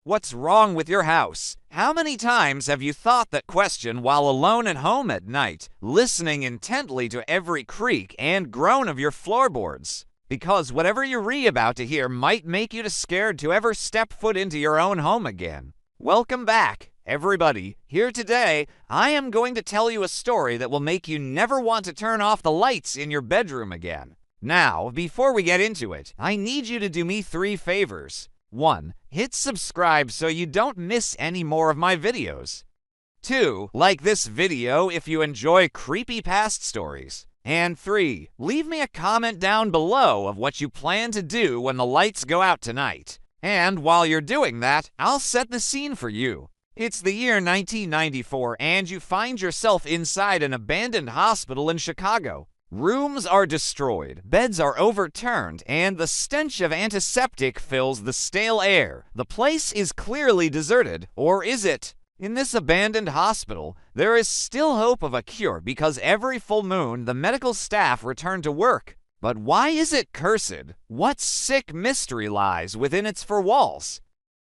What's wrong with your house? How many times have you thought that question while alone at home at night, listening intently to every creak and groan of your floorboards? Because whatever you're about to hear might make you too scared to ever step foot into your own home again. Welcome back, everybody. Here today, I am going to tell you a story that will make you never want to turn off the lights in your bedroom again. Now, before we get into it, I need you to do me 3 favors. 1. Hit subscribe so you don't miss any more of my videos. 2. Like this video if you enjoy creepy past stories. And 3. Leave me a comment down below of what you plan to do when the lights go out tonight. And while you're doing that, I'll set the scene for you. It's the year 1994 and you find yourself inside an abandoned hospital in Chicago. Rooms are destroyed, beds are overturned, and the stench of antiseptic fills the stale air. The place is clearly deserted, or is it? In this abandoned hospital, there is still hope of a cure because every full moon the medical staff return to work. But why is it cursed? What sick mystery lies within its 4 walls?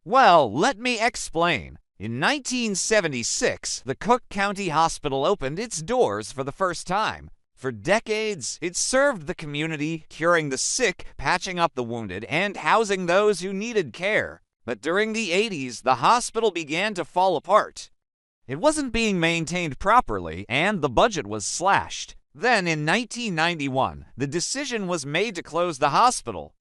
Well, let me explain. In 1976, the Cook County Hospital opened its doors for the first time. For decades, it served the community, curing the sick, patching up the wounded, and housing those who needed care. But during the 80s, the hospital began to fall apart. It wasn't being maintained properly, and the budget was slashed. Then, in 1991, the decision was made to close the hospital.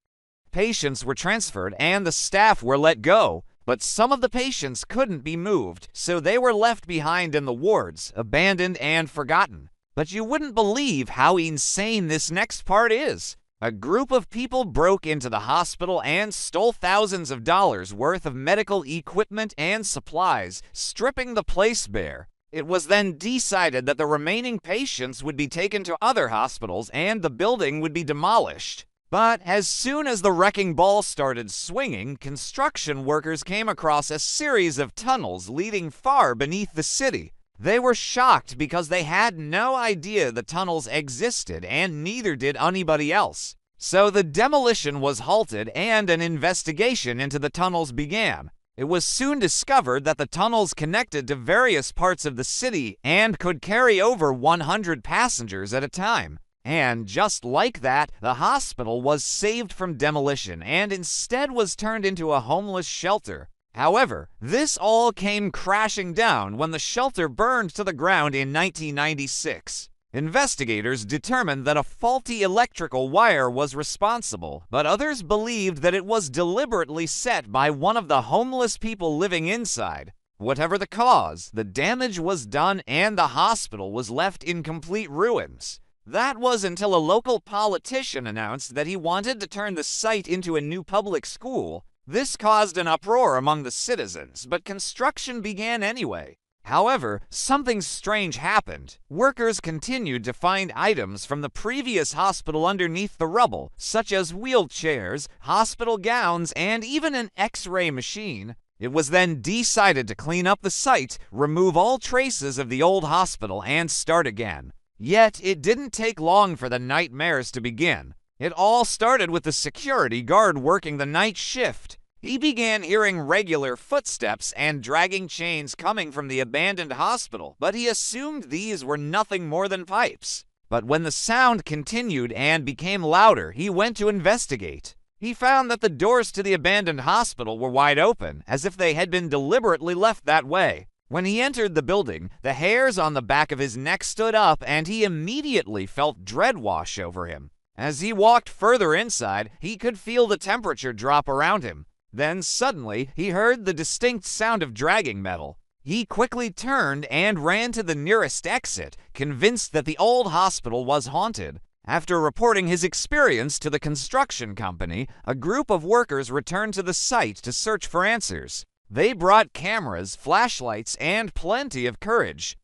Patients were transferred, and the staff were let go. But some of the patients couldn't be moved, so they were left behind in the wards, abandoned and forgotten. But you wouldn't believe how insane this next part is. A group of people broke into the hospital and stole thousands of dollars worth of medical equipment and supplies, stripping the place bare. It was then decided that the remaining patients would be taken to other hospitals and the building would be demolished. But as soon as the wrecking ball started swinging, construction workers came across a series of tunnels leading far beneath the city. They were shocked because they had no idea the tunnels existed and neither did anybody else. So the demolition was halted and an investigation into the tunnels began. It was soon discovered that the tunnels connected to various parts of the city and could carry over 100 passengers at a time. And just like that, the hospital was saved from demolition and instead was turned into a homeless shelter. However, this all came crashing down when the shelter burned to the ground in 1996. Investigators determined that a faulty electrical wire was responsible, but others believed that it was deliberately set by one of the homeless people living inside. Whatever the cause, the damage was done and the hospital was left in complete ruins. That was until a local politician announced that he wanted to turn the site into a new public school. This caused an uproar among the citizens, but construction began anyway. However, something strange happened. Workers continued to find items from the previous hospital underneath the rubble, such as wheelchairs, hospital gowns, and even an X-ray machine. It was then decided to clean up the site, remove all traces of the old hospital, and start again. Yet, it didn't take long for the nightmares to begin. It all started with the security guard working the night shift. He began hearing regular footsteps and dragging chains coming from the abandoned hospital, but he assumed these were nothing more than pipes. But when the sound continued and became louder, he went to investigate. He found that the doors to the abandoned hospital were wide open, as if they had been deliberately left that way. When he entered the building, the hairs on the back of his neck stood up and he immediately felt dread wash over him. As he walked further inside, he could feel the temperature drop around him. Then suddenly, he heard the distinct sound of dragging metal. He quickly turned and ran to the nearest exit, convinced that the old hospital was haunted. After reporting his experience to the construction company, a group of workers returned to the site to search for answers. They brought cameras, flashlights, and plenty of courage.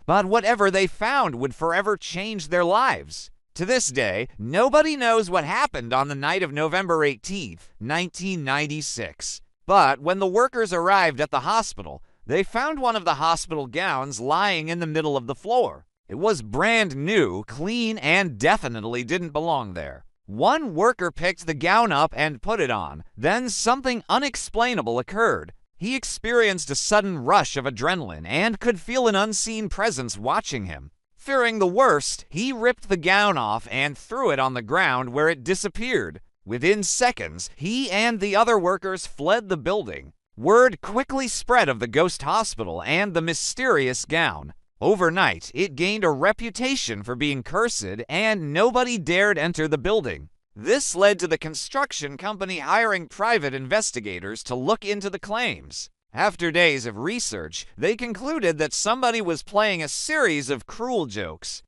But whatever they found would forever change their lives. To this day, nobody knows what happened on the night of November 18, 1996. But when the workers arrived at the hospital, they found one of the hospital gowns lying in the middle of the floor. It was brand new, clean, and definitely didn't belong there. One worker picked the gown up and put it on. Then something unexplainable occurred. He experienced a sudden rush of adrenaline and could feel an unseen presence watching him. Fearing the worst, he ripped the gown off and threw it on the ground where it disappeared. Within seconds, he and the other workers fled the building. Word quickly spread of the ghost hospital and the mysterious gown. Overnight, it gained a reputation for being cursed, and nobody dared enter the building. This led to the construction company hiring private investigators to look into the claims. After days of research, they concluded that somebody was playing a series of cruel jokes.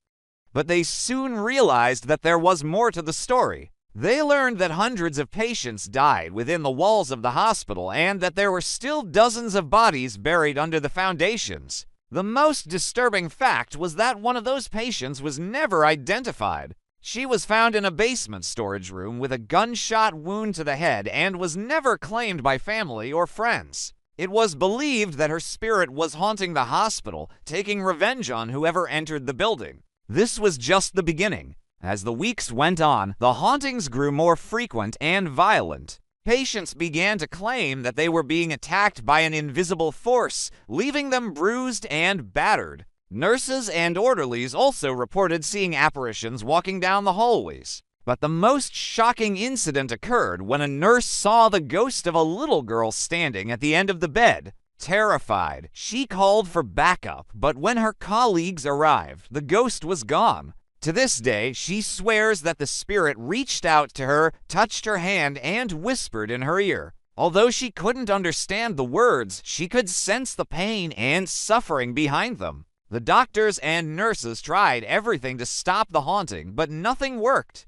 But they soon realized that there was more to the story. They learned that hundreds of patients died within the walls of the hospital and that there were still dozens of bodies buried under the foundations. The most disturbing fact was that one of those patients was never identified. She was found in a basement storage room with a gunshot wound to the head and was never claimed by family or friends. It was believed that her spirit was haunting the hospital, taking revenge on whoever entered the building. This was just the beginning. As the weeks went on, the hauntings grew more frequent and violent. Patients began to claim that they were being attacked by an invisible force, leaving them bruised and battered. Nurses and orderlies also reported seeing apparitions walking down the hallways. But the most shocking incident occurred when a nurse saw the ghost of a little girl standing at the end of the bed. Terrified, she called for backup, but when her colleagues arrived, the ghost was gone. To this day, she swears that the spirit reached out to her, touched her hand, and whispered in her ear. Although she couldn't understand the words, she could sense the pain and suffering behind them. The doctors and nurses tried everything to stop the haunting, but nothing worked.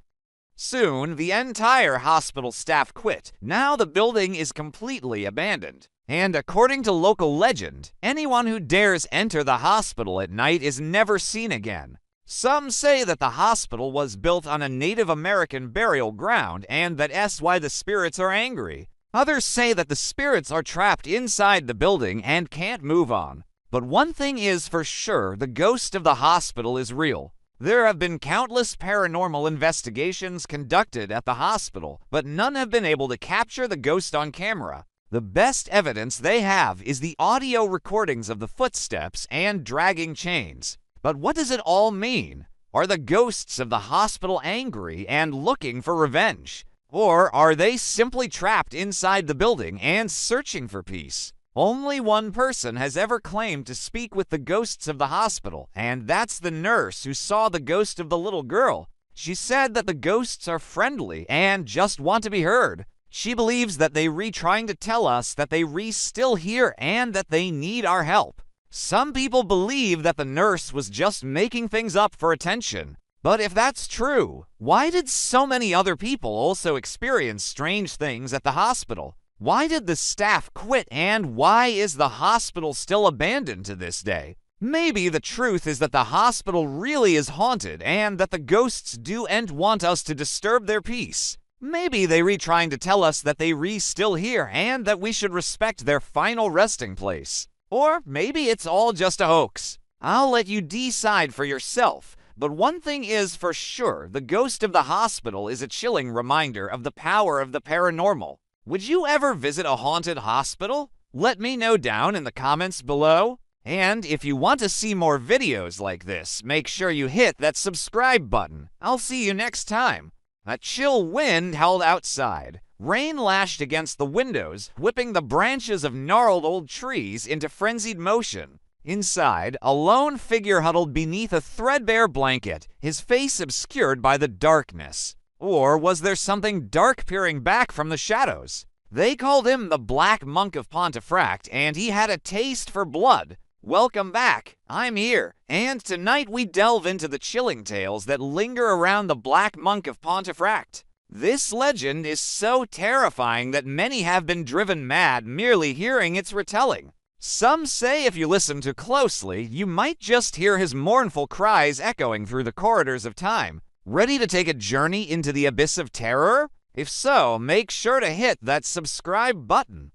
Soon, the entire hospital staff quit. Now the building is completely abandoned. And according to local legend, anyone who dares enter the hospital at night is never seen again. Some say that the hospital was built on a Native American burial ground and that's why the spirits are angry. Others say that the spirits are trapped inside the building and can't move on. But one thing is for sure, the ghost of the hospital is real. There have been countless paranormal investigations conducted at the hospital, but none have been able to capture the ghost on camera. The best evidence they have is the audio recordings of the footsteps and dragging chains. But what does it all mean? Are the ghosts of the hospital angry and looking for revenge? Or are they simply trapped inside the building and searching for peace? Only one person has ever claimed to speak with the ghosts of the hospital, and that's the nurse who saw the ghost of the little girl. She said that the ghosts are friendly and just want to be heard. She believes that they trying to tell us that they still here and that they need our help. Some people believe that the nurse was just making things up for attention. But if that's true, why did so many other people also experience strange things at the hospital? Why did the staff quit, and why is the hospital still abandoned to this day? Maybe the truth is that the hospital really is haunted and that the ghosts do and want us to disturb their peace. Maybe they trying to tell us that they still here and that we should respect their final resting place. Or maybe it's all just a hoax. I'll let you decide for yourself. But one thing is for sure, the ghost of the hospital is a chilling reminder of the power of the paranormal. Would you ever visit a haunted hospital? Let me know down in the comments below. And if you want to see more videos like this, make sure you hit that subscribe button. I'll see you next time. A chill wind howled outside. Rain lashed against the windows, whipping the branches of gnarled old trees into frenzied motion. Inside, a lone figure huddled beneath a threadbare blanket, his face obscured by the darkness. Or was there something dark peering back from the shadows? They called him the Black Monk of Pontefract, and he had a taste for blood. Welcome back, I'm here, and tonight we delve into the chilling tales that linger around the Black Monk of Pontefract. This legend is so terrifying that many have been driven mad merely hearing its retelling. Some say if you listen too closely, you might just hear his mournful cries echoing through the corridors of time. Ready to take a journey into the abyss of terror? If so, make sure to hit that subscribe button.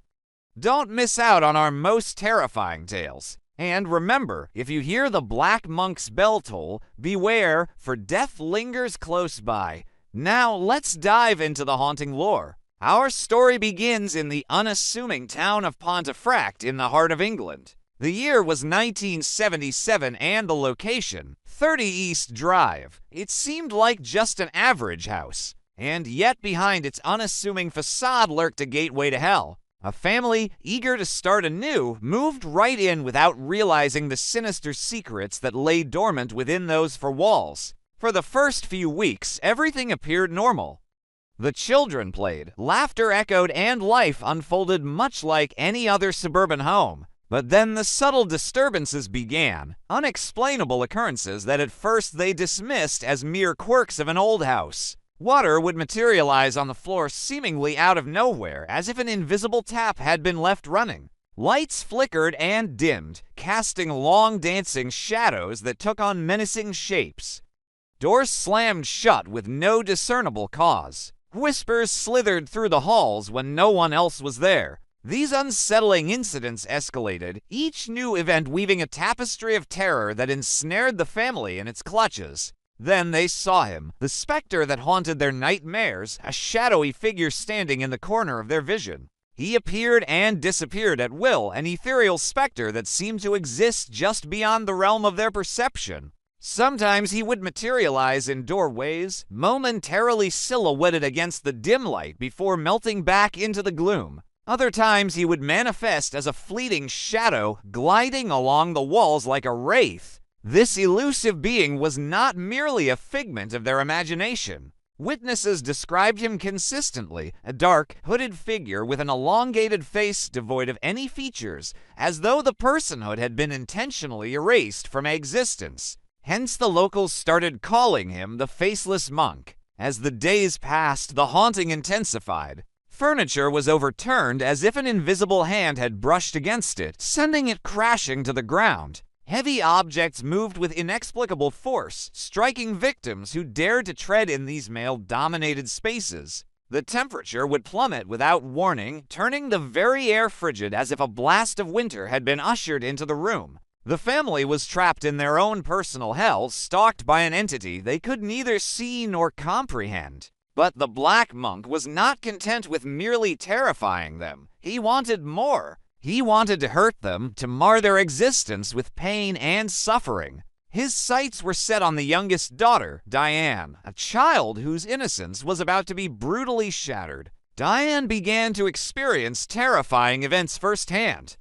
Don't miss out on our most terrifying tales. And remember, if you hear the Black Monk's bell toll, beware, for death lingers close by. Now let's dive into the haunting lore. Our story begins in the unassuming town of Pontefract in the heart of England. The year was 1977 and the location, 30 East Drive. It seemed like just an average house, and yet behind its unassuming facade lurked a gateway to hell. A family, eager to start anew, moved right in without realizing the sinister secrets that lay dormant within those four walls. For the first few weeks, everything appeared normal. The children played, laughter echoed, and life unfolded much like any other suburban home. But then the subtle disturbances began, unexplainable occurrences that at first they dismissed as mere quirks of an old house. Water would materialize on the floor seemingly out of nowhere, as if an invisible tap had been left running. Lights flickered and dimmed, casting long dancing shadows that took on menacing shapes. Doors slammed shut with no discernible cause. Whispers slithered through the halls when no one else was there. These unsettling incidents escalated, each new event weaving a tapestry of terror that ensnared the family in its clutches. Then they saw him, the specter that haunted their nightmares, a shadowy figure standing in the corner of their vision. He appeared and disappeared at will, an ethereal specter that seemed to exist just beyond the realm of their perception. Sometimes he would materialize in doorways, momentarily silhouetted against the dim light before melting back into the gloom. Other times he would manifest as a fleeting shadow, gliding along the walls like a wraith. This elusive being was not merely a figment of their imagination. Witnesses described him consistently, a dark, hooded figure with an elongated face devoid of any features, as though the personhood had been intentionally erased from existence. Hence the locals started calling him the Faceless Monk. As the days passed, the haunting intensified. Furniture was overturned as if an invisible hand had brushed against it, sending it crashing to the ground. Heavy objects moved with inexplicable force, striking victims who dared to tread in these male-dominated spaces. The temperature would plummet without warning, turning the very air frigid as if a blast of winter had been ushered into the room. The family was trapped in their own personal hell, stalked by an entity they could neither see nor comprehend. But the Black Monk was not content with merely terrifying them. He wanted more. He wanted to hurt them, to mar their existence with pain and suffering. His sights were set on the youngest daughter, Diane, a child whose innocence was about to be brutally shattered. Diane began to experience terrifying events firsthand.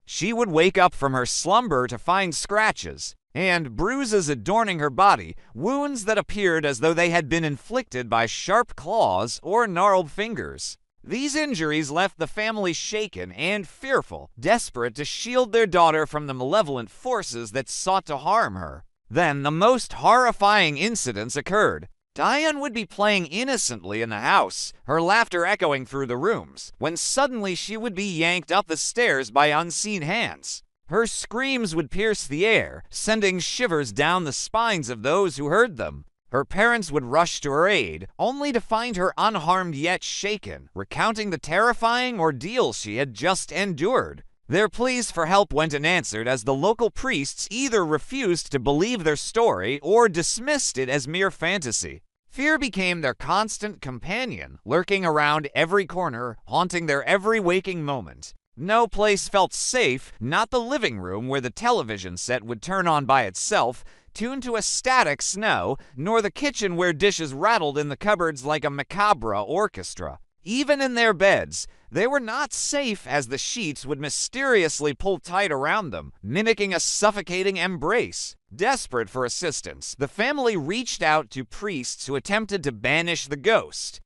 She would wake up from her slumber to find scratches and bruises adorning her body, wounds that appeared as though they had been inflicted by sharp claws or gnarled fingers. These injuries left the family shaken and fearful, desperate to shield their daughter from the malevolent forces that sought to harm her. Then the most horrifying incidents occurred. Diane would be playing innocently in the house, her laughter echoing through the rooms, when suddenly she would be yanked up the stairs by unseen hands. Her screams would pierce the air, sending shivers down the spines of those who heard them. Her parents would rush to her aid, only to find her unharmed yet shaken, recounting the terrifying ordeal she had just endured. Their pleas for help went unanswered as the local priests either refused to believe their story or dismissed it as mere fantasy. Fear became their constant companion, lurking around every corner, haunting their every waking moment. No place felt safe, not the living room where the television set would turn on by itself, tuned to a static snow, nor the kitchen where dishes rattled in the cupboards like a macabre orchestra. Even in their beds, they were not safe as the sheets would mysteriously pull tight around them, mimicking a suffocating embrace. Desperate for assistance, the family reached out to priests who attempted to banish the ghost.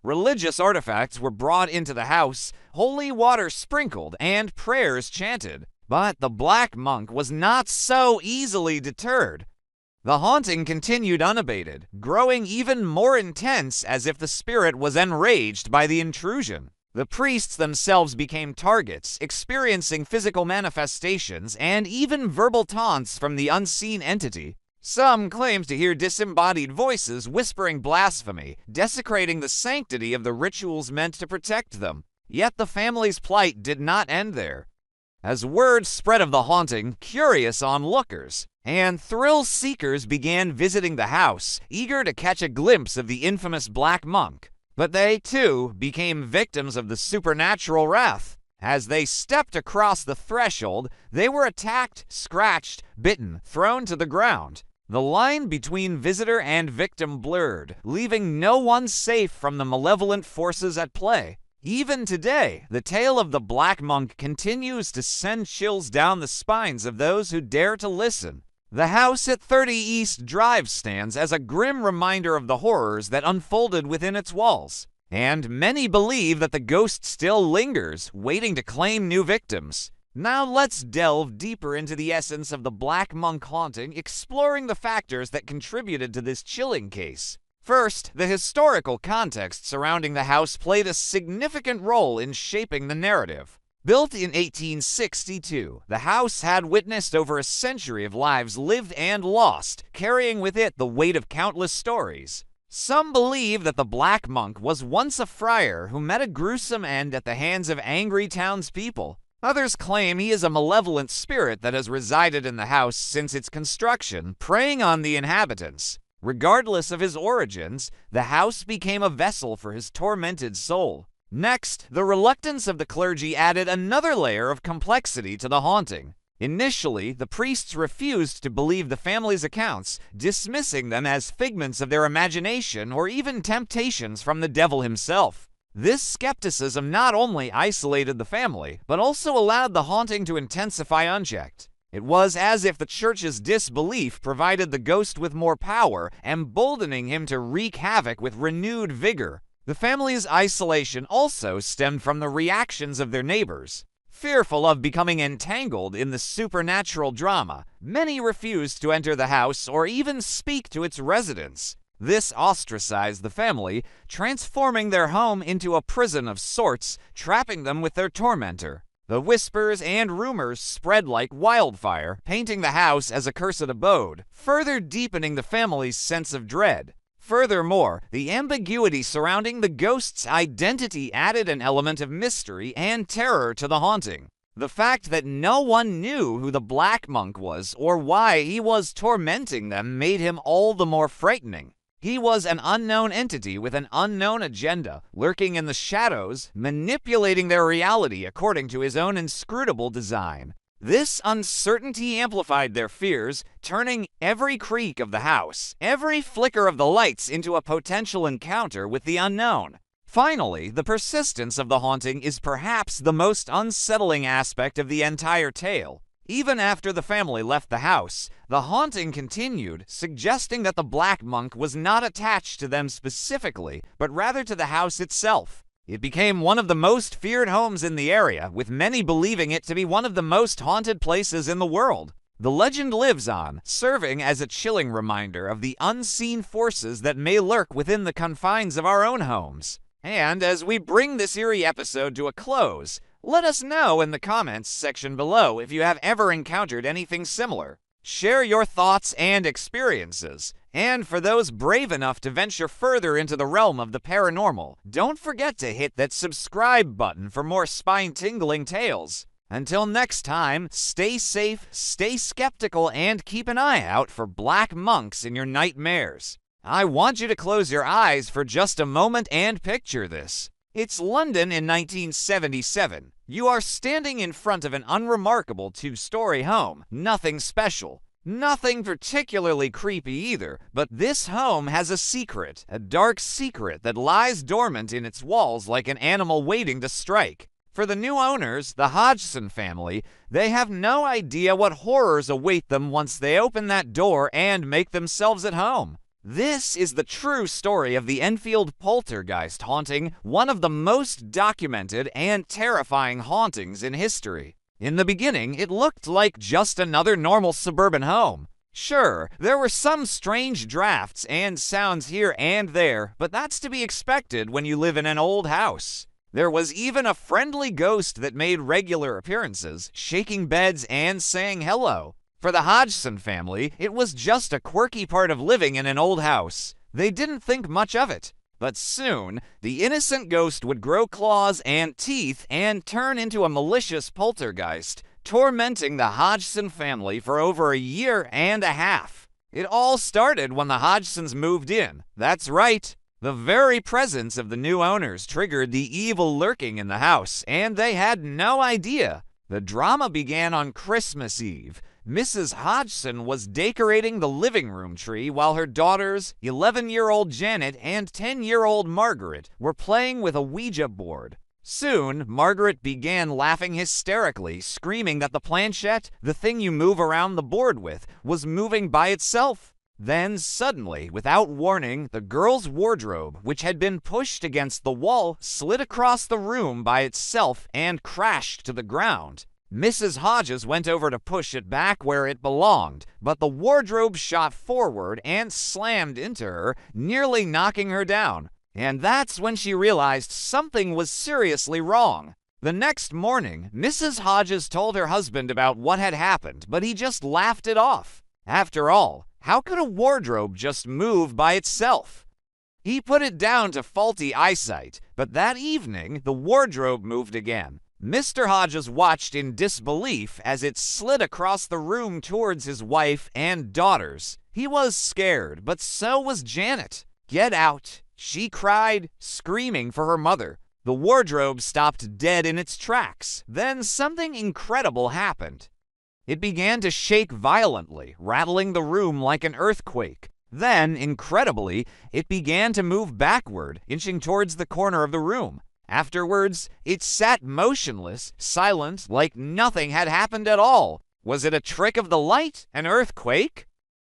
Religious artifacts were brought into the house, holy water sprinkled, and prayers chanted. But the Black Monk was not so easily deterred. The haunting continued unabated, growing even more intense as if the spirit was enraged by the intrusion. The priests themselves became targets, experiencing physical manifestations and even verbal taunts from the unseen entity. Some claimed to hear disembodied voices whispering blasphemy, desecrating the sanctity of the rituals meant to protect them. Yet the family's plight did not end there. As word spread of the haunting, curious onlookers and thrill-seekers began visiting the house, eager to catch a glimpse of the infamous Black Monk. But they, too, became victims of the supernatural wrath. As they stepped across the threshold, they were attacked, scratched, bitten, thrown to the ground. The line between visitor and victim blurred, leaving no one safe from the malevolent forces at play. Even today, the tale of the Black Monk continues to send chills down the spines of those who dare to listen. The house at 30 East Drive stands as a grim reminder of the horrors that unfolded within its walls. And many believe that the ghost still lingers, waiting to claim new victims. Now let's delve deeper into the essence of the Black Monk haunting, exploring the factors that contributed to this chilling case. First, the historical context surrounding the house played a significant role in shaping the narrative. Built in 1862, the house had witnessed over a century of lives lived and lost, carrying with it the weight of countless stories. Some believe that the Black Monk was once a friar who met a gruesome end at the hands of angry townspeople. Others claim he is a malevolent spirit that has resided in the house since its construction, preying on the inhabitants. Regardless of his origins, the house became a vessel for his tormented soul. Next, the reluctance of the clergy added another layer of complexity to the haunting. Initially, the priests refused to believe the family's accounts, dismissing them as figments of their imagination or even temptations from the devil himself. This skepticism not only isolated the family, but also allowed the haunting to intensify unchecked. It was as if the church's disbelief provided the ghost with more power, emboldening him to wreak havoc with renewed vigor. The family's isolation also stemmed from the reactions of their neighbors. Fearful of becoming entangled in the supernatural drama, many refused to enter the house or even speak to its residents. This ostracized the family, transforming their home into a prison of sorts, trapping them with their tormentor. The whispers and rumors spread like wildfire, painting the house as a cursed abode, further deepening the family's sense of dread. Furthermore, the ambiguity surrounding the ghost's identity added an element of mystery and terror to the haunting. The fact that no one knew who the Black Monk was or why he was tormenting them made him all the more frightening. He was an unknown entity with an unknown agenda, lurking in the shadows, manipulating their reality according to his own inscrutable design. This uncertainty amplified their fears, turning every creak of the house, every flicker of the lights into a potential encounter with the unknown. Finally, the persistence of the haunting is perhaps the most unsettling aspect of the entire tale. Even after the family left the house, the haunting continued, suggesting that the Black Monk was not attached to them specifically, but rather to the house itself. It became one of the most feared homes in the area, with many believing it to be one of the most haunted places in the world. The legend lives on, serving as a chilling reminder of the unseen forces that may lurk within the confines of our own homes. And as we bring this eerie episode to a close, let us know in the comments section below if you have ever encountered anything similar. Share your thoughts and experiences. And for those brave enough to venture further into the realm of the paranormal, don't forget to hit that subscribe button for more spine-tingling tales. Until next time, stay safe, stay skeptical, and keep an eye out for black monks in your nightmares. I want you to close your eyes for just a moment and picture this. It's London in 1977. You are standing in front of an unremarkable two-story home. Nothing special. Nothing particularly creepy either, but this home has a secret, a dark secret that lies dormant in its walls like an animal waiting to strike. For the new owners, the Hodgson family, they have no idea what horrors await them once they open that door and make themselves at home. This is the true story of the Enfield poltergeist haunting, one of the most documented and terrifying hauntings in history. In the beginning, it looked like just another normal suburban home. Sure, there were some strange drafts and sounds here and there, but that's to be expected when you live in an old house. There was even a friendly ghost that made regular appearances, shaking beds and saying hello. For the Hodgson family, it was just a quirky part of living in an old house. They didn't think much of it. But soon, the innocent ghost would grow claws and teeth and turn into a malicious poltergeist, tormenting the Hodgson family for over a year and a half. It all started when the Hodgsons moved in. That's right. The very presence of the new owners triggered the evil lurking in the house, and they had no idea. The drama began on Christmas Eve. Mrs. Hodgson was decorating the living room tree while her daughters, 11-year-old Janet and 10-year-old Margaret, were playing with a Ouija board. Soon, Margaret began laughing hysterically, screaming that the planchette, the thing you move around the board with, was moving by itself. Then, suddenly, without warning, the girl's wardrobe, which had been pushed against the wall, slid across the room by itself and crashed to the ground. Mrs. Hodges went over to push it back where it belonged, but the wardrobe shot forward and slammed into her, nearly knocking her down. And that's when she realized something was seriously wrong. The next morning, Mrs. Hodges told her husband about what had happened, but he just laughed it off. After all, how could a wardrobe just move by itself? He put it down to faulty eyesight, but that evening, the wardrobe moved again. Mr. Hodges watched in disbelief as it slid across the room towards his wife and daughters. He was scared, but so was Janet. "Get out!" she cried, screaming for her mother. The wardrobe stopped dead in its tracks. Then something incredible happened. It began to shake violently, rattling the room like an earthquake. Then, incredibly, it began to move backward, inching towards the corner of the room. Afterwards, it sat motionless, silent, like nothing had happened at all. Was it a trick of the light? An earthquake?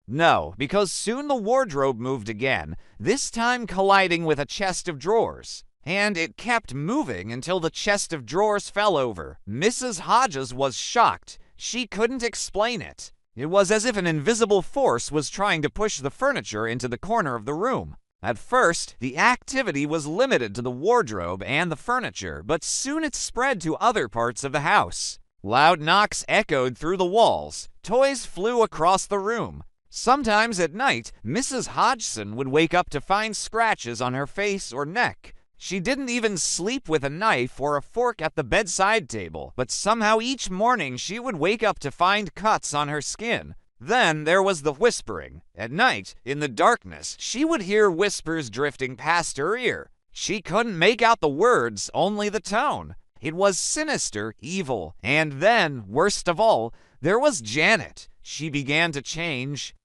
No, because soon the wardrobe moved again, this time colliding with a chest of drawers. And it kept moving until the chest of drawers fell over. Mrs. Hodges was shocked. She couldn't explain it. It was as if an invisible force was trying to push the furniture into the corner of the room. At first, the activity was limited to the wardrobe and the furniture, but soon it spread to other parts of the house. Loud knocks echoed through the walls. Toys flew across the room. Sometimes at night, Mrs. Hodgson would wake up to find scratches on her face or neck. She didn't even sleep with a knife or a fork at the bedside table, but somehow each morning she would wake up to find cuts on her skin. Then there was the whispering. At night, in the darkness, she would hear whispers drifting past her ear. She couldn't make out the words, only the tone. It was sinister, evil. And then, worst of all, there was Janet. She began to change.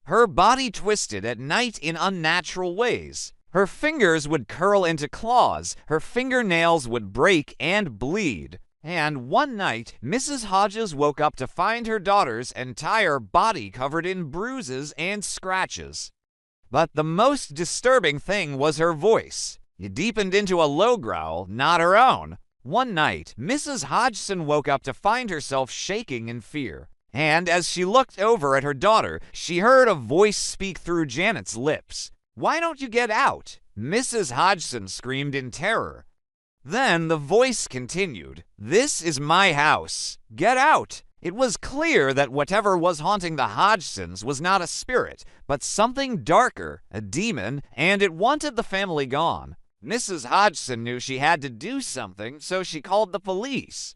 Her body twisted at night in unnatural ways. Her fingers would curl into claws. Her fingernails would break and bleed. And one night, Mrs. Hodges woke up to find her daughter's entire body covered in bruises and scratches. But the most disturbing thing was her voice. It deepened into a low growl, not her own. One night, Mrs. Hodgson woke up to find herself shaking in fear. And as she looked over at her daughter, she heard a voice speak through Janet's lips. "Why don't you get out?" Mrs. Hodgson screamed in terror. Then the voice continued, "This is my house. Get out." It was clear that whatever was haunting the Hodgsons was not a spirit, but something darker, a demon, and it wanted the family gone. Mrs. Hodgson knew she had to do something, so she called the police.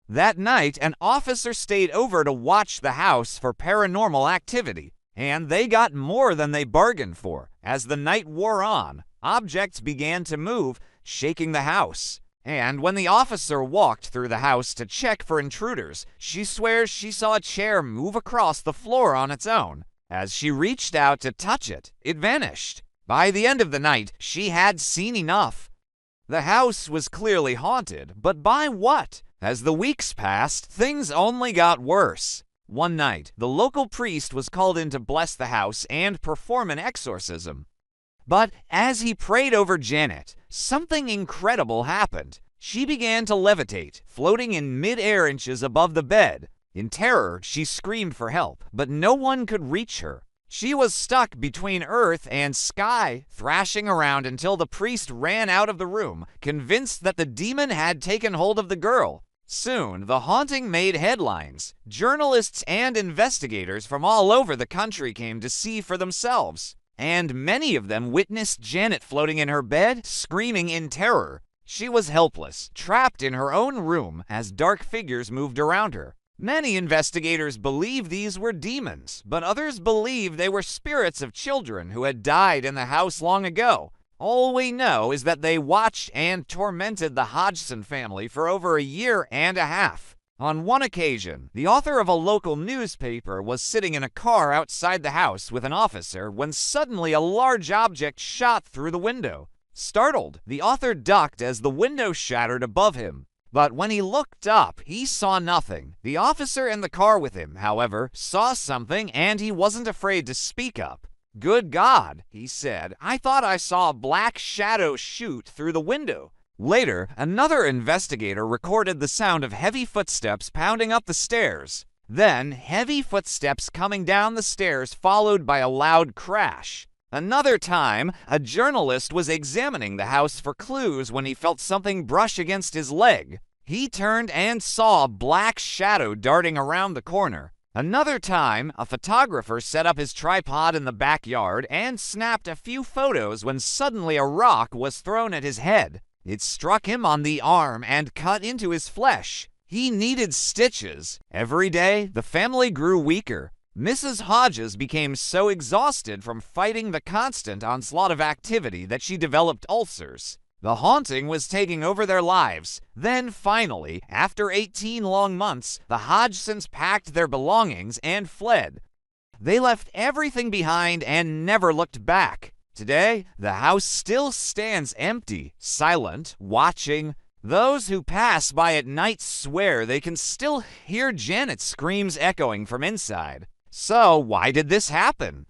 That night, an officer stayed over to watch the house for paranormal activity, and they got more than they bargained for. As the night wore on, objects began to move, shaking the house. And when the officer walked through the house to check for intruders, she swears she saw a chair move across the floor on its own. As she reached out to touch it, it vanished. By the end of the night, she had seen enough. The house was clearly haunted, but by what? As the weeks passed, things only got worse. One night, the local priest was called in to bless the house and perform an exorcism. But as he prayed over Janet, something incredible happened. She began to levitate, floating in mid-air inches above the bed. In terror, she screamed for help, but no one could reach her. She was stuck between earth and sky, thrashing around until the priest ran out of the room, convinced that the demon had taken hold of the girl. Soon, the haunting made headlines. Journalists and investigators from all over the country came to see for themselves. And many of them witnessed Janet floating in her bed, screaming in terror. She was helpless, trapped in her own room as dark figures moved around her. Many investigators believed these were demons, but others believed they were spirits of children who had died in the house long ago. All we know is that they watched and tormented the Hodgson family for over a year and a half. On one occasion, the author of a local newspaper was sitting in a car outside the house with an officer when suddenly a large object shot through the window. Startled, the author ducked as the window shattered above him. But when he looked up, he saw nothing. The officer in the car with him, however, saw something and he wasn't afraid to speak up. "Good God," he said, "I thought I saw a black shadow shoot through the window." Later, another investigator recorded the sound of heavy footsteps pounding up the stairs. Then, heavy footsteps coming down the stairs followed by a loud crash. Another time, a journalist was examining the house for clues when he felt something brush against his leg. He turned and saw a black shadow darting around the corner. Another time, a photographer set up his tripod in the backyard and snapped a few photos when suddenly a rock was thrown at his head. It struck him on the arm and cut into his flesh. He needed stitches. Every day, the family grew weaker. Mrs. Hodges became so exhausted from fighting the constant onslaught of activity that she developed ulcers. The haunting was taking over their lives. Then finally, after 18 long months, the Hodgsons packed their belongings and fled. They left everything behind and never looked back. Today, the house still stands empty, silent, watching. Those who pass by at night swear they can still hear Janet's screams echoing from inside. So, why did this happen?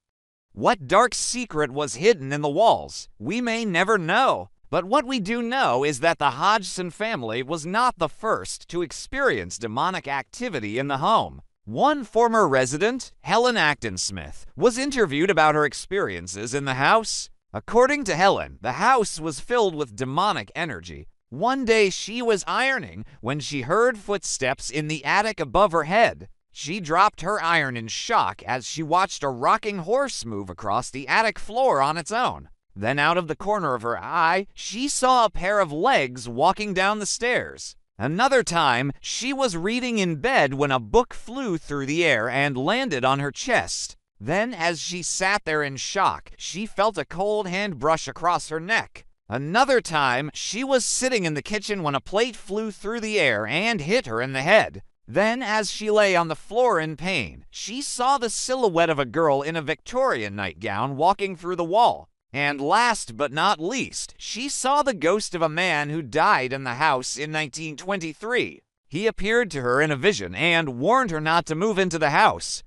What dark secret was hidden in the walls? We may never know. But what we do know is that the Hodgson family was not the first to experience demonic activity in the home. One former resident, Helen Acton Smith, was interviewed about her experiences in the house. According to Helen, the house was filled with demonic energy. One day she was ironing when she heard footsteps in the attic above her head. She dropped her iron in shock as she watched a rocking horse move across the attic floor on its own. Then out of the corner of her eye, she saw a pair of legs walking down the stairs. Another time, she was reading in bed when a book flew through the air and landed on her chest. Then, as she sat there in shock, she felt a cold hand brush across her neck. Another time, she was sitting in the kitchen when a plate flew through the air and hit her in the head. Then, as she lay on the floor in pain, she saw the silhouette of a girl in a Victorian nightgown walking through the wall. And last but not least, she saw the ghost of a man who died in the house in 1923. He appeared to her in a vision and warned her not to move into the house.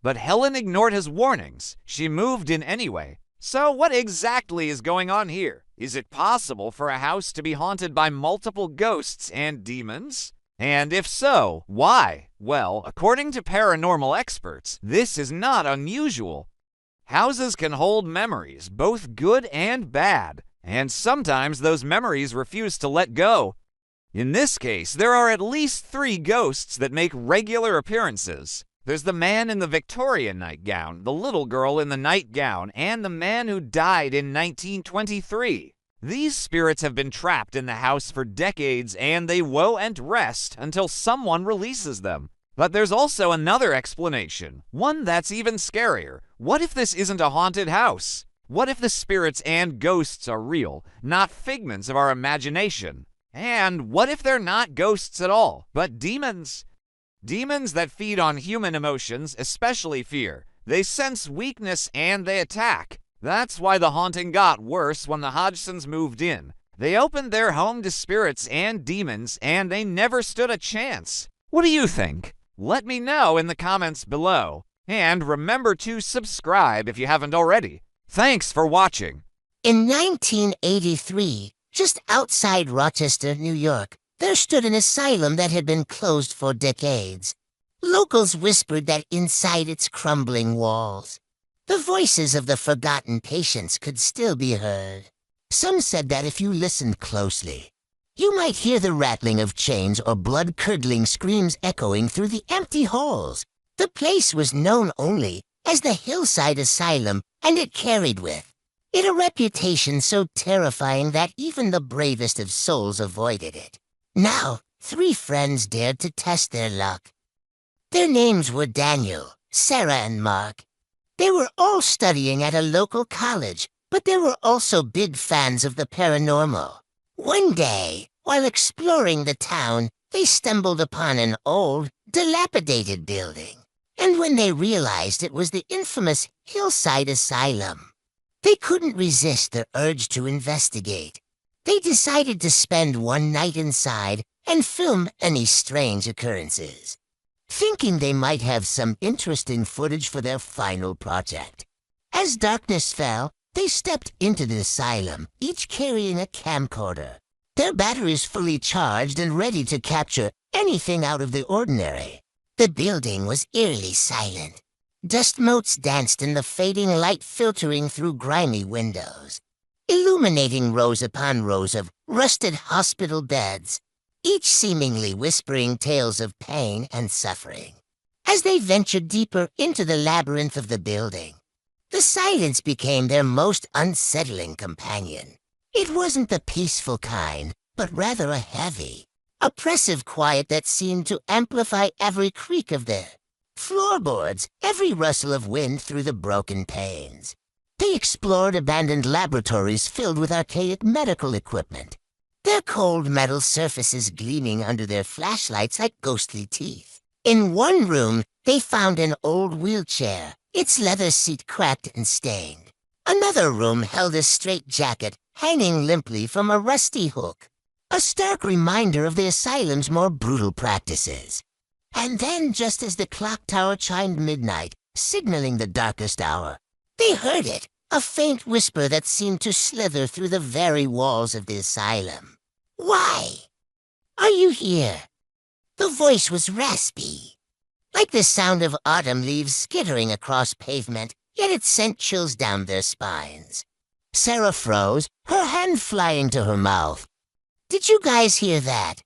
But Helen ignored his warnings. She moved in anyway. So what exactly is going on here? Is it possible for a house to be haunted by multiple ghosts and demons? And if so, why? Well, according to paranormal experts, this is not unusual. Houses can hold memories, both good and bad, and sometimes those memories refuse to let go. In this case, there are at least 3 ghosts that make regular appearances. There's the man in the Victorian nightgown, the little girl in the nightgown, and the man who died in 1923. These spirits have been trapped in the house for decades, and they won't rest until someone releases them. But there's also another explanation, one that's even scarier. What if this isn't a haunted house? What if the spirits and ghosts are real, not figments of our imagination? And what if they're not ghosts at all, but demons? Demons that feed on human emotions, especially fear. They sense weakness and they attack. That's why the haunting got worse when the Hodgsons moved in. They opened their home to spirits and demons, and they never stood a chance. What do you think? Let me know in the comments below. And remember to subscribe if you haven't already. Thanks for watching. In 1983, just outside Rochester, New York, there stood an asylum that had been closed for decades. Locals whispered that inside its crumbling walls, the voices of the forgotten patients could still be heard. Some said that if you listened closely, you might hear the rattling of chains or blood-curdling screams echoing through the empty halls. The place was known only as the Hillside Asylum, and it carried with it a reputation so terrifying that even the bravest of souls avoided it. Now, 3 friends dared to test their luck. Their names were Daniel, Sarah, and Mark. They were all studying at a local college, but they were also big fans of the paranormal. One day, while exploring the town, they stumbled upon an old, dilapidated building. And when they realized it was the infamous Hillside Asylum, they couldn't resist the urge to investigate. They decided to spend one night inside and film any strange occurrences, thinking they might have some interesting footage for their final project. As darkness fell, they stepped into the asylum, each carrying a camcorder. Their batteries fully charged and ready to capture anything out of the ordinary. The building was eerily silent. Dust motes danced in the fading light filtering through grimy windows, illuminating rows upon rows of rusted hospital beds, each seemingly whispering tales of pain and suffering. As they ventured deeper into the labyrinth of the building, the silence became their most unsettling companion. It wasn't the peaceful kind, but rather a heavy, oppressive quiet that seemed to amplify every creak of the floorboards, every rustle of wind through the broken panes. They explored abandoned laboratories filled with archaic medical equipment, their cold metal surfaces gleaming under their flashlights like ghostly teeth. In one room, they found an old wheelchair, its leather seat cracked and stained. Another room held a straitjacket hanging limply from a rusty hook, a stark reminder of the asylum's more brutal practices. And then, just as the clock tower chimed midnight, signaling the darkest hour, they heard it, a faint whisper that seemed to slither through the very walls of the asylum. "Why are you here?" The voice was raspy, like the sound of autumn leaves skittering across pavement, yet it sent chills down their spines. Sarah froze, her hand flying to her mouth. "Did you guys hear that?"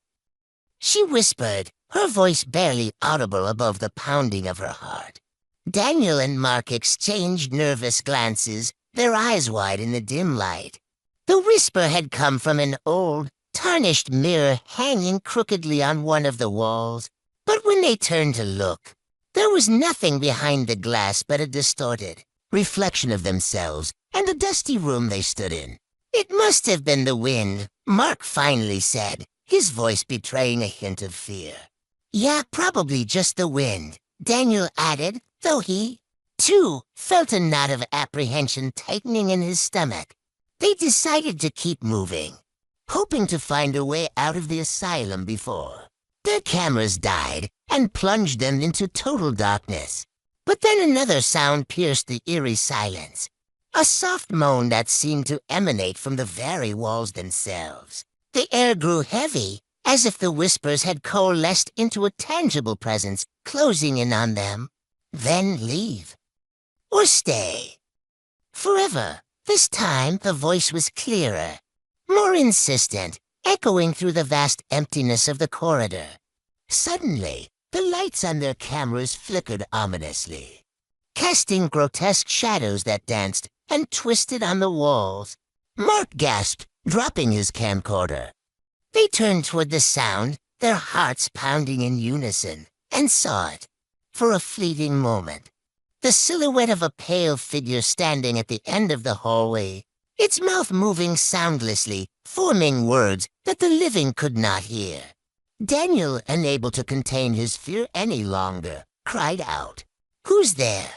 She whispered, her voice barely audible above the pounding of her heart. Daniel and Mark exchanged nervous glances, their eyes wide in the dim light. The whisper had come from an old, tarnished mirror hanging crookedly on one of the walls. But when they turned to look, there was nothing behind the glass but a distorted reflection of themselves and the dusty room they stood in. "It must have been the wind," Mark finally said, his voice betraying a hint of fear. "Yeah, probably just the wind," Daniel added, though he, too, felt a knot of apprehension tightening in his stomach. They decided to keep moving, hoping to find a way out of the asylum before their cameras died and plunged them into total darkness. But then another sound pierced the eerie silence, a soft moan that seemed to emanate from the very walls themselves. The air grew heavy, as if the whispers had coalesced into a tangible presence closing in on them. Then leave. Or stay. Forever. This time the voice was clearer, more insistent, echoing through the vast emptiness of the corridor. Suddenly, the lights on their cameras flickered ominously, casting grotesque shadows that danced and twisted on the walls. Mark gasped, dropping his camcorder. They turned toward the sound, their hearts pounding in unison, and saw it, for a fleeting moment. The silhouette of a pale figure standing at the end of the hallway, its mouth moving soundlessly, forming words that the living could not hear. Daniel, unable to contain his fear any longer, cried out, "Who's there?"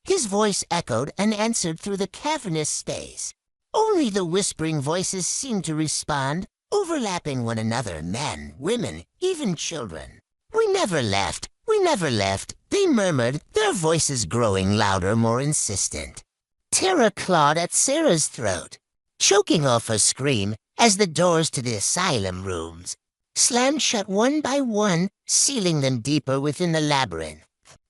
His voice echoed and answered through the cavernous space. Only the whispering voices seemed to respond, overlapping one another, men, women, even children. "We never left. We never left," they murmured, their voices growing louder, more insistent. Terror clawed at Sarah's throat, choking off her scream as the doors to the asylum rooms slammed shut one by one, sealing them deeper within the labyrinth.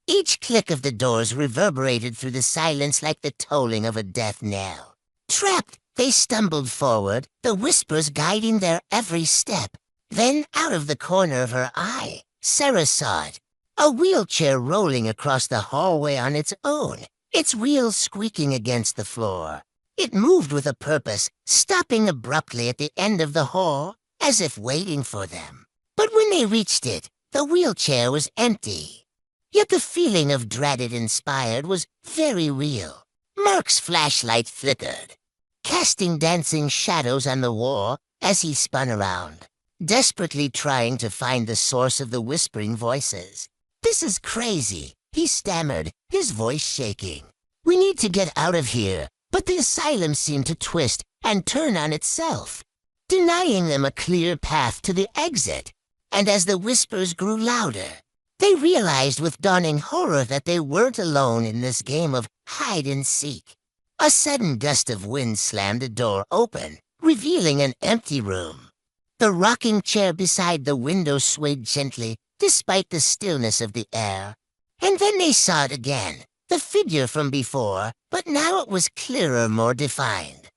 Each click of the doors reverberated through the silence like the tolling of a death knell. Trapped, they stumbled forward, the whispers guiding their every step. Then, out of the corner of her eye, Sarah saw it. A wheelchair rolling across the hallway on its own, its wheels squeaking against the floor. It moved with a purpose, stopping abruptly at the end of the hall, as if waiting for them. But when they reached it, the wheelchair was empty. Yet the feeling of dread it inspired was very real. Mark's flashlight flickered, casting dancing shadows on the wall as he spun around, desperately trying to find the source of the whispering voices. "This is crazy," he stammered, his voice shaking. "We need to get out of here." But the asylum seemed to twist and turn on itself, denying them a clear path to the exit. And as the whispers grew louder, they realized with dawning horror that they weren't alone in this game of hide-and-seek. A sudden gust of wind slammed the door open, revealing an empty room. The rocking chair beside the window swayed gently, despite the stillness of the air. And then they saw it again, the figure from before, but now it was clearer, more defined.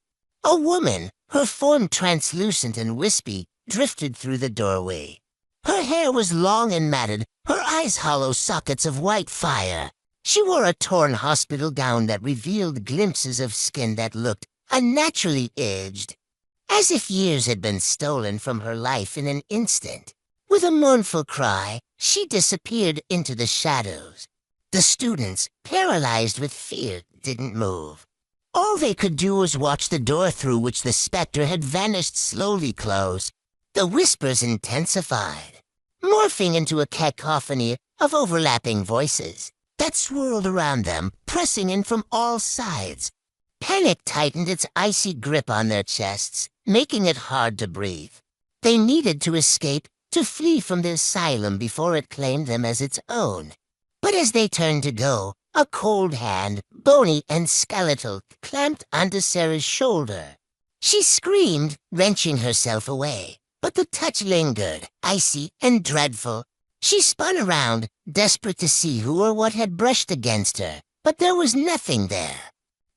A woman, her form translucent and wispy, drifted through the doorway. Her hair was long and matted, her eyes hollow sockets of white fire. She wore a torn hospital gown that revealed glimpses of skin that looked unnaturally aged, as if years had been stolen from her life in an instant. With a mournful cry, she disappeared into the shadows. The students, paralyzed with fear, didn't move. All they could do was watch the door through which the specter had vanished slowly close. The whispers intensified, morphing into a cacophony of overlapping voices that swirled around them, pressing in from all sides. Panic tightened its icy grip on their chests, making it hard to breathe. They needed to escape, to flee from the asylum before it claimed them as its own. But as they turned to go, a cold hand, bony and skeletal, clamped onto Sarah's shoulder. She screamed, wrenching herself away, but the touch lingered, icy and dreadful. She spun around, desperate to see who or what had brushed against her, but there was nothing there.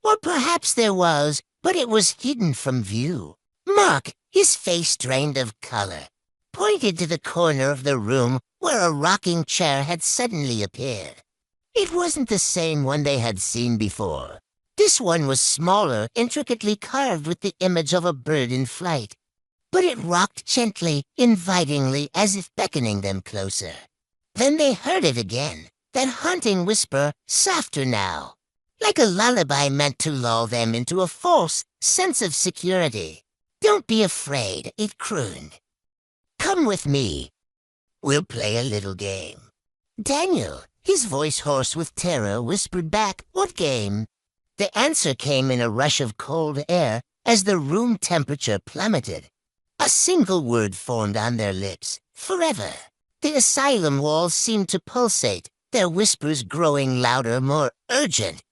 Or perhaps there was, but it was hidden from view. Mark, his face drained of color, pointed to the corner of the room where a rocking chair had suddenly appeared. It wasn't the same one they had seen before. This one was smaller, intricately carved with the image of a bird in flight. But it rocked gently, invitingly, as if beckoning them closer. Then they heard it again, that haunting whisper, softer now, like a lullaby meant to lull them into a false sense of security. "Don't be afraid," it crooned. "Come with me. We'll play a little game." Daniel, his voice hoarse with terror, whispered back, "What game?" The answer came in a rush of cold air as the room temperature plummeted. A single word formed on their lips, "forever." The asylum walls seemed to pulsate, their whispers growing louder, more urgent.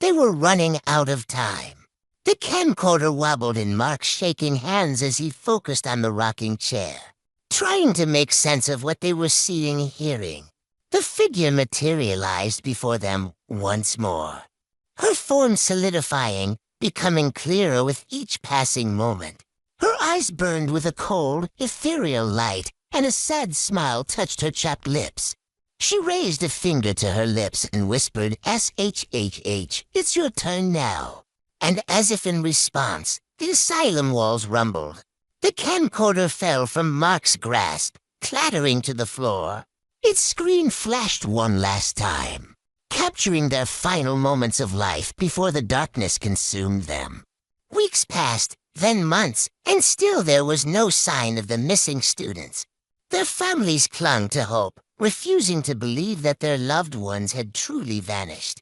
They were running out of time. The camcorder wobbled in Mark's shaking hands as he focused on the rocking chair, trying to make sense of what they were seeing and hearing. The figure materialized before them once more, her form solidifying, becoming clearer with each passing moment. Her eyes burned with a cold, ethereal light, and a sad smile touched her chapped lips. She raised a finger to her lips and whispered, "SHHH, it's your turn now." And as if in response, the asylum walls rumbled. The camcorder fell from Mark's grasp, clattering to the floor. Its screen flashed one last time, capturing their final moments of life before the darkness consumed them. Weeks passed, then months, and still there was no sign of the missing students. Their families clung to hope, refusing to believe that their loved ones had truly vanished.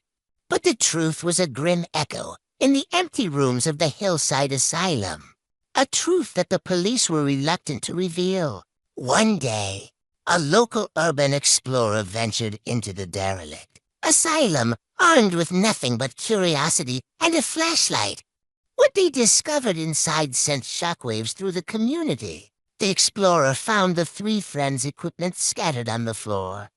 But the truth was a grim echo in the empty rooms of the hillside asylum, a truth that the police were reluctant to reveal. One day, a local urban explorer ventured into the derelict asylum, armed with nothing but curiosity and a flashlight. What they discovered inside sent shockwaves through the community. The explorer found the three friends' equipment scattered on the floor,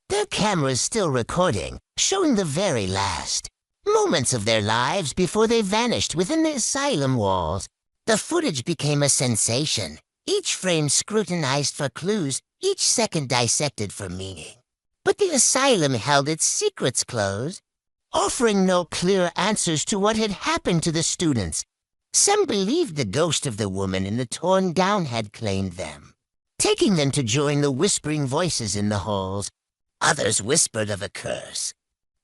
their cameras still recording, showing the very last moments of their lives before they vanished within the asylum walls. The footage became a sensation, each frame scrutinized for clues, each second dissected for meaning. But the asylum held its secrets closed, offering no clear answers to what had happened to the students. Some believed the ghost of the woman in the torn gown had claimed them, taking them to join the whispering voices in the halls. Others whispered of a curse,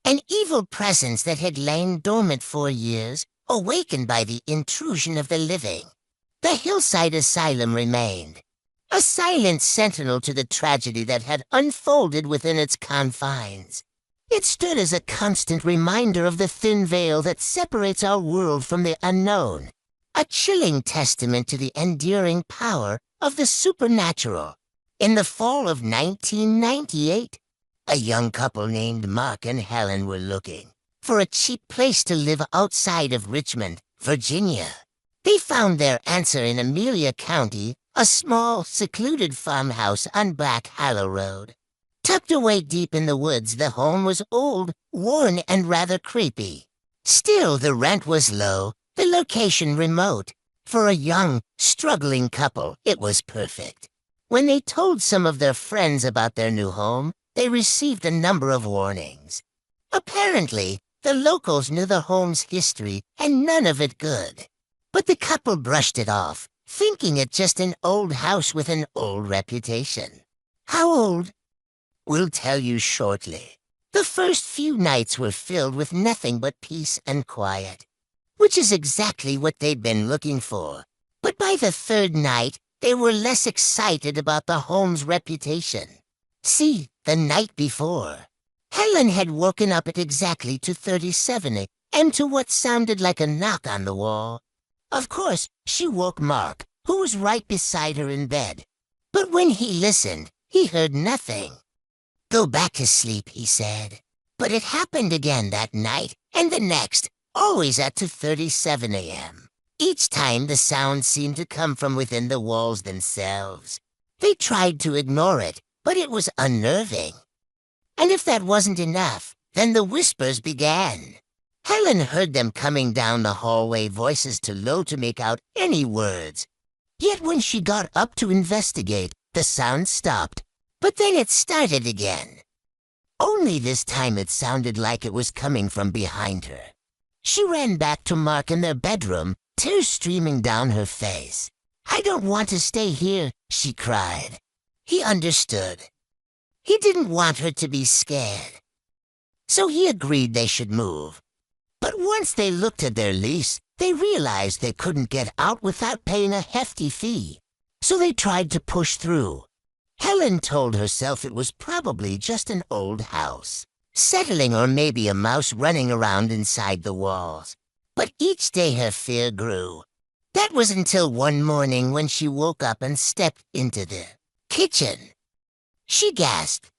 An evil presence that had lain dormant for years, awakened by the intrusion of the living. The hillside asylum remained, a silent sentinel to the tragedy that had unfolded within its confines. It stood as a constant reminder of the thin veil that separates our world from the unknown, a chilling testament to the enduring power of the supernatural. In the fall of 1998, a young couple named Mark and Helen were looking for a cheap place to live outside of Richmond, Virginia. They found their answer in Amelia County, a small, secluded farmhouse on Black Hollow Road. Tucked away deep in the woods, the home was old, worn, and rather creepy. Still, the rent was low, the location remote. For a young, struggling couple, it was perfect. When they told some of their friends about their new home, they received a number of warnings. Apparently, the locals knew the home's history and none of it good. But the couple brushed it off, thinking it just an old house with an old reputation. How old? We'll tell you shortly. The first few nights were filled with nothing but peace and quiet, which is exactly what they'd been looking for. But by the third night, they were less excited about the home's reputation. See, the night before, Helen had woken up at exactly 2:37 a.m. to what sounded like a knock on the wall. Of course, she woke Mark, who was right beside her in bed. But when he listened, he heard nothing. "Go back to sleep," he said. But it happened again that night, and the next, always at 2:37 a.m. Each time the sound seemed to come from within the walls themselves. They tried to ignore it, but it was unnerving. And if that wasn't enough, then the whispers began. Helen heard them coming down the hallway, voices too low to make out any words. Yet when she got up to investigate, the sound stopped. But then it started again. Only this time it sounded like it was coming from behind her. She ran back to Mark in their bedroom, tears streaming down her face. "I don't want to stay here," she cried. He understood. He didn't want her to be scared. So he agreed they should move. But once they looked at their lease, they realized they couldn't get out without paying a hefty fee. So they tried to push through. Helen told herself it was probably just an old house, settling, or maybe a mouse running around inside the walls. But each day her fear grew. That was until one morning when she woke up and stepped into the kitchen. She gasped.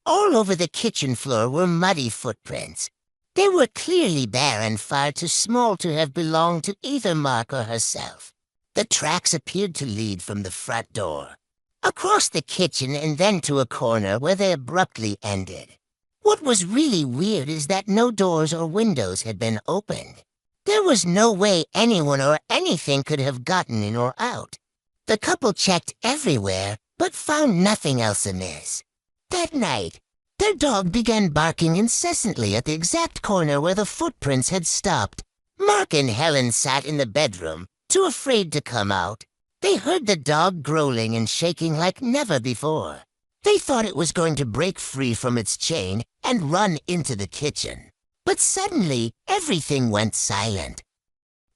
All over the kitchen floor were muddy footprints. They were clearly bare and far too small to have belonged to either Mark or herself. The tracks appeared to lead from the front door, across the kitchen, and then to a corner where they abruptly ended. What was really weird is that no doors or windows had been opened. There was no way anyone or anything could have gotten in or out. The couple checked everywhere, but found nothing else amiss. That night, their dog began barking incessantly at the exact corner where the footprints had stopped. Mark and Helen sat in the bedroom, too afraid to come out. They heard the dog growling and shaking like never before. They thought it was going to break free from its chain and run into the kitchen. But suddenly, everything went silent.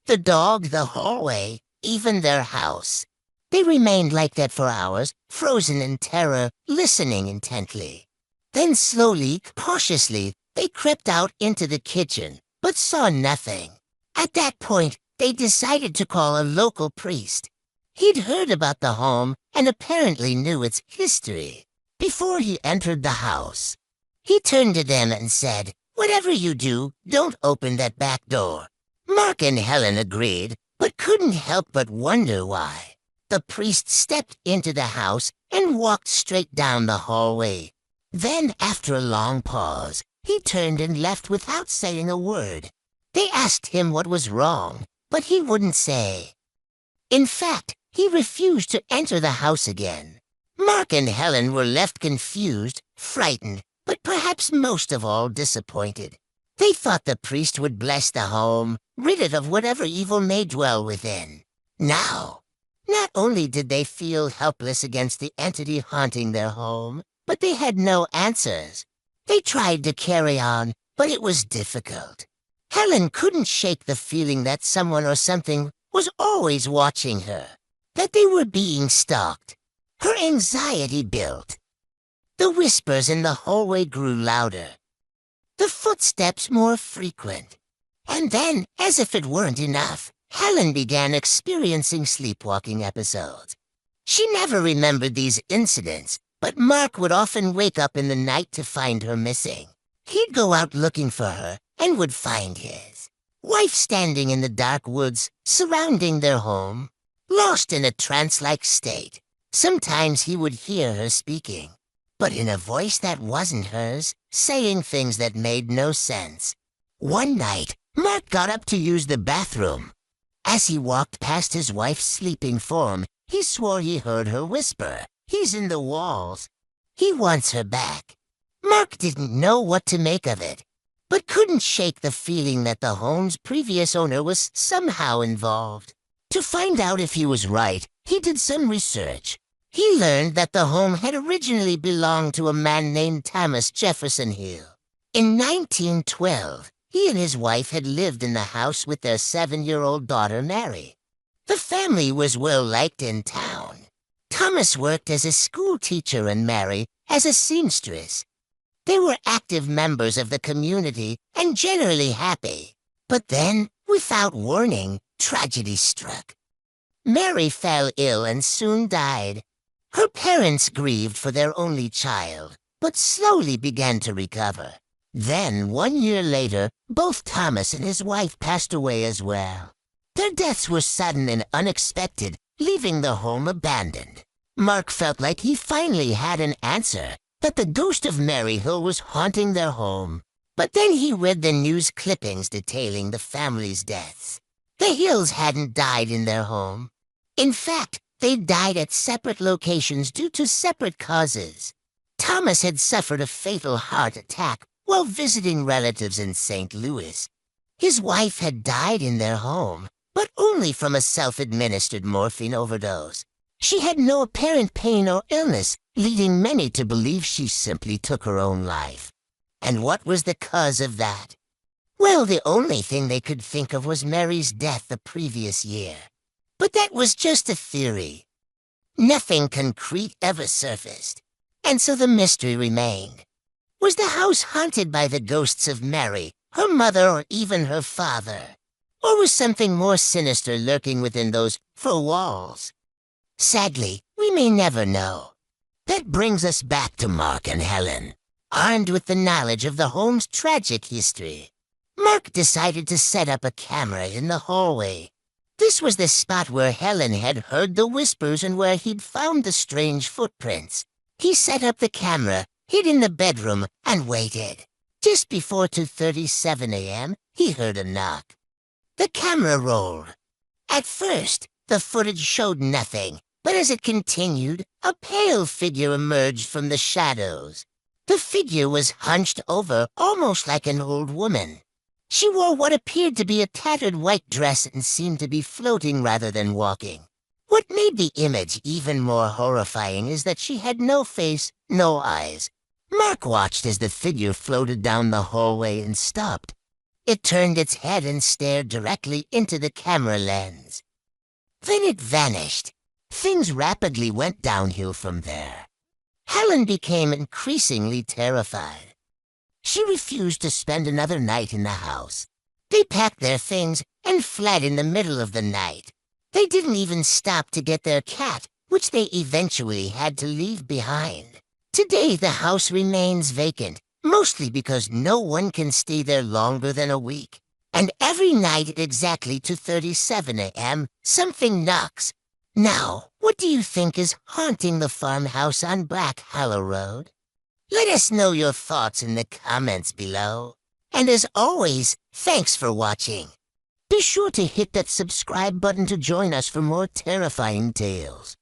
The dog, the hallway, even their house. They remained like that for hours, frozen in terror, listening intently. Then slowly, cautiously, they crept out into the kitchen, but saw nothing. At that point, they decided to call a local priest. He'd heard about the home and apparently knew its history. Before he entered the house, he turned to them and said, "Whatever you do, don't open that back door." Mark and Helen agreed, but couldn't help but wonder why. The priest stepped into the house and walked straight down the hallway. Then, after a long pause, he turned and left without saying a word. They asked him what was wrong, but he wouldn't say. In fact, he refused to enter the house again. Mark and Helen were left confused, frightened, but perhaps most of all disappointed. They thought the priest would bless the home, rid it of whatever evil may dwell within. Now, not only did they feel helpless against the entity haunting their home, but they had no answers. They tried to carry on, but it was difficult. Helen couldn't shake the feeling that someone or something was always watching her, that they were being stalked. Her anxiety built. The whispers in the hallway grew louder, the footsteps more frequent. And then, as if it weren't enough, Helen began experiencing sleepwalking episodes. She never remembered these incidents, but Mark would often wake up in the night to find her missing. He'd go out looking for her and would find his wife standing in the dark woods surrounding their home, lost in a trance-like state. Sometimes he would hear her speaking, but in a voice that wasn't hers, saying things that made no sense. One night, Mark got up to use the bathroom. As he walked past his wife's sleeping form, he swore he heard her whisper, "He's in the walls. He wants her back." Mark didn't know what to make of it, but couldn't shake the feeling that the home's previous owner was somehow involved. To find out if he was right, he did some research. He learned that the home had originally belonged to a man named Thomas Jefferson Hill. In 1912, he and his wife had lived in the house with their 7-year-old daughter, Mary. The family was well-liked in town. Thomas worked as a school teacher and Mary as a seamstress. They were active members of the community and generally happy. But then, without warning, tragedy struck. Mary fell ill and soon died. Her parents grieved for their only child, but slowly began to recover. Then, 1 year later, both Thomas and his wife passed away as well. Their deaths were sudden and unexpected, leaving the home abandoned. Mark felt like he finally had an answer, that the ghost of Mary Hill was haunting their home. But then he read the news clippings detailing the family's deaths. The Hills hadn't died in their home. In fact, they died at separate locations due to separate causes. Thomas had suffered a fatal heart attack while visiting relatives in St. Louis. His wife had died in their home, but only from a self-administered morphine overdose. She had no apparent pain or illness, leading many to believe she simply took her own life. And what was the cause of that? Well, the only thing they could think of was Mary's death the previous year. But that was just a theory. Nothing concrete ever surfaced, and so the mystery remained. Was the house haunted by the ghosts of Mary, her mother, or even her father? Or was something more sinister lurking within those four walls? Sadly, we may never know. That brings us back to Mark and Helen. Armed with the knowledge of the home's tragic history, Mark decided to set up a camera in the hallway. This was the spot where Helen had heard the whispers and where he'd found the strange footprints. He set up the camera, hid in the bedroom, and waited. Just before 2:37 a.m., he heard a knock. The camera rolled. At first, the footage showed nothing, but as it continued, a pale figure emerged from the shadows. The figure was hunched over, almost like an old woman. She wore what appeared to be a tattered white dress and seemed to be floating rather than walking. What made the image even more horrifying is that she had no face, no eyes. Mark watched as the figure floated down the hallway and stopped. It turned its head and stared directly into the camera lens. Then it vanished. Things rapidly went downhill from there. Helen became increasingly terrified. She refused to spend another night in the house. They packed their things and fled in the middle of the night. They didn't even stop to get their cat, which they eventually had to leave behind. Today the house remains vacant, mostly because no one can stay there longer than a week. And every night at exactly 2:37 a.m., something knocks. Now, what do you think is haunting the farmhouse on Black Hollow Road? Let us know your thoughts in the comments below. And as always, thanks for watching. Be sure to hit that subscribe button to join us for more terrifying tales.